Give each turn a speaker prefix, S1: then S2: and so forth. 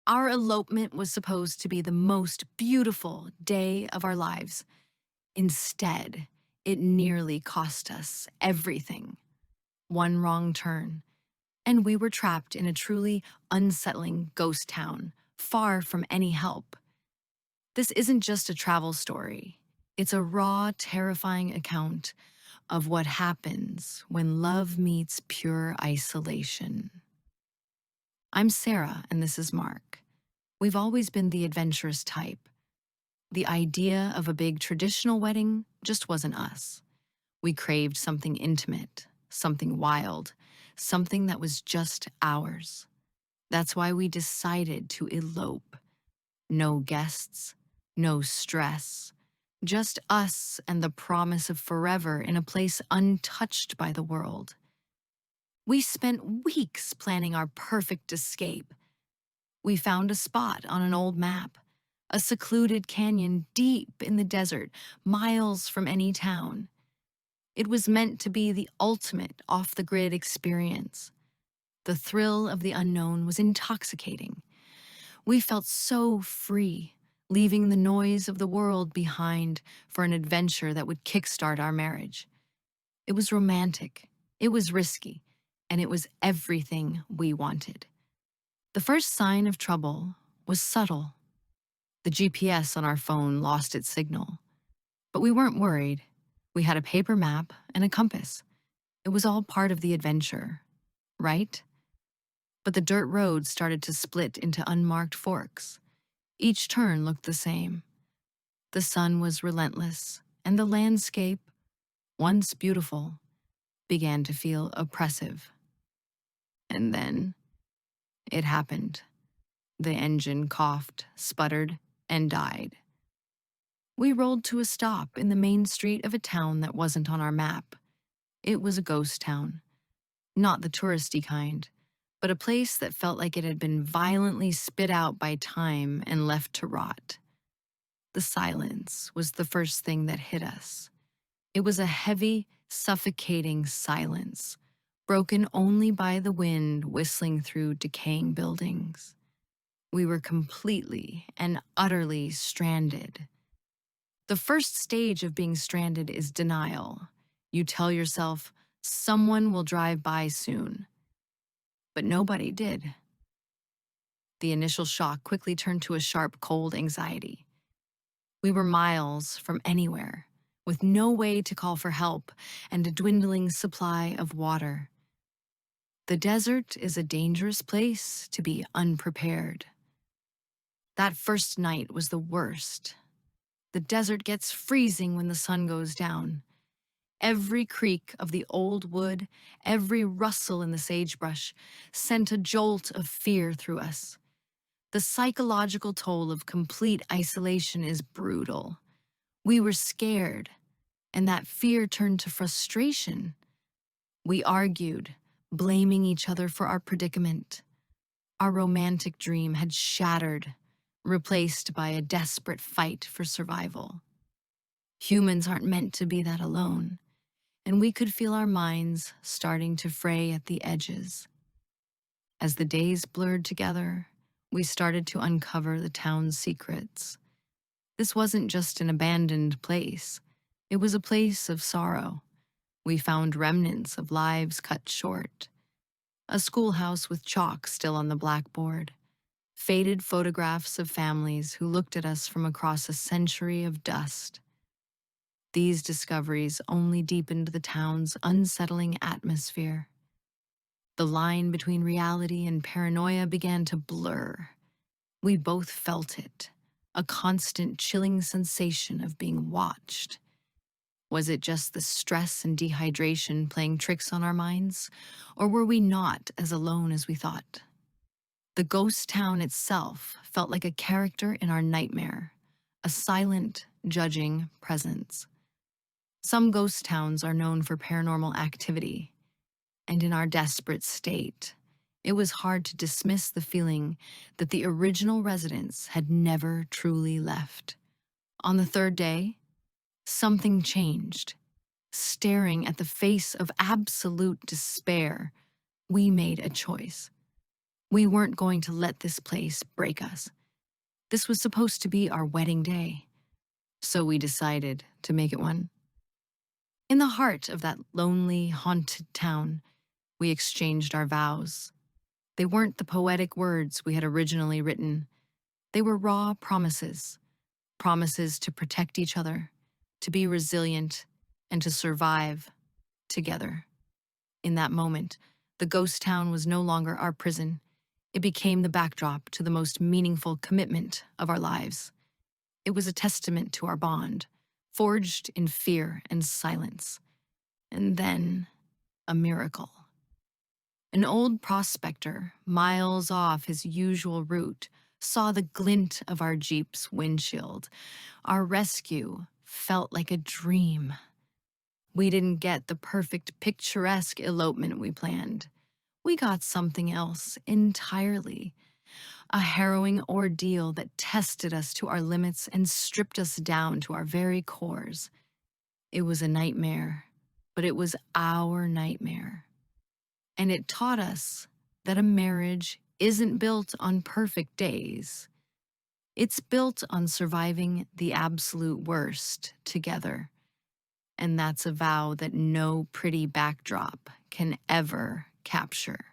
S1: Our elopement was supposed to be the most beautiful day of our lives. Instead, it nearly cost us everything. One wrong turn, and we were trapped in a truly unsettling ghost town, far from any help. This isn't just a travel story. It's a raw, terrifying account of what happens when love meets pure isolation. I'm Sarah, and this is Mark. We've always been the adventurous type. The idea of a big traditional wedding just wasn't us. We craved something intimate, something wild, something that was just ours. That's why we decided to elope. No guests, no stress, just us and the promise of forever in a place untouched by the world. We spent weeks planning our perfect escape. We found a spot on an old map, a secluded canyon deep in the desert, miles from any town. It was meant to be the ultimate off-the-grid experience. The thrill of the unknown was intoxicating. We felt so free, leaving the noise of the world behind for an adventure that would kickstart our marriage. It was romantic, it was risky, and it was everything we wanted. The first sign of trouble was subtle. The GPS on our phone lost its signal. But we weren't worried. We had a paper map and a compass. It was all part of the adventure, right? But the dirt road started to split into unmarked forks. Each turn looked the same. The sun was relentless, and the landscape, once beautiful, began to feel oppressive. And then it happened. The engine coughed, sputtered, and died. We rolled to a stop in the main street of a town that wasn't on our map. It was a ghost town. Not the touristy kind, but a place that felt like it had been violently spit out by time and left to rot. The silence was the first thing that hit us. It was a heavy, suffocating silence, broken only by the wind whistling through decaying buildings. We were completely and utterly stranded. The first stage of being stranded is denial. You tell yourself, someone will drive by soon. But nobody did. The initial shock quickly turned to a sharp, cold anxiety. We were miles from anywhere, with no way to call for help and a dwindling supply of water. The desert is a dangerous place to be unprepared. That first night was the worst. The desert gets freezing when the sun goes down. Every creak of the old wood, every rustle in the sagebrush sent a jolt of fear through us. The psychological toll of complete isolation is brutal. We were scared, and that fear turned to frustration. We argued, blaming each other for our predicament. Our romantic dream had shattered, replaced by a desperate fight for survival. Humans aren't meant to be that alone, and we could feel our minds starting to fray at the edges. As the days blurred together, we started to uncover the town's secrets. This wasn't just an abandoned place. It was a place of sorrow. We found remnants of lives cut short. A schoolhouse with chalk still on the blackboard. Faded photographs of families who looked at us from across a century of dust. These discoveries only deepened the town's unsettling atmosphere. The line between reality and paranoia began to blur. We both felt it, a constant chilling sensation of being watched. Was it just the stress and dehydration playing tricks on our minds, or were we not as alone as we thought? The ghost town itself felt like a character in our nightmare, a silent, judging presence. Some ghost towns are known for paranormal activity, and in our desperate state, it was hard to dismiss the feeling that the original residents had never truly left. On the third day, something changed. Staring at the face of absolute despair, we made a choice. We weren't going to let this place break us. This was supposed to be our wedding day, so we decided to make it one. In the heart of that lonely, haunted town, we exchanged our vows. They weren't the poetic words we had originally written. They were raw promises, promises to protect each other, to be resilient, and to survive together. In that moment, the ghost town was no longer our prison. It became the backdrop to the most meaningful commitment of our lives. It was a testament to our bond, forged in fear and silence. And then, a miracle. An old prospector, miles off his usual route, saw the glint of our Jeep's windshield. Our rescue felt like a dream. We didn't get the perfect picturesque elopement we planned. We got something else entirely. A harrowing ordeal that tested us to our limits and stripped us down to our very cores. It was a nightmare, but it was our nightmare. And it taught us that a marriage isn't built on perfect days. It's built on surviving the absolute worst together. And that's a vow that no pretty backdrop can ever capture.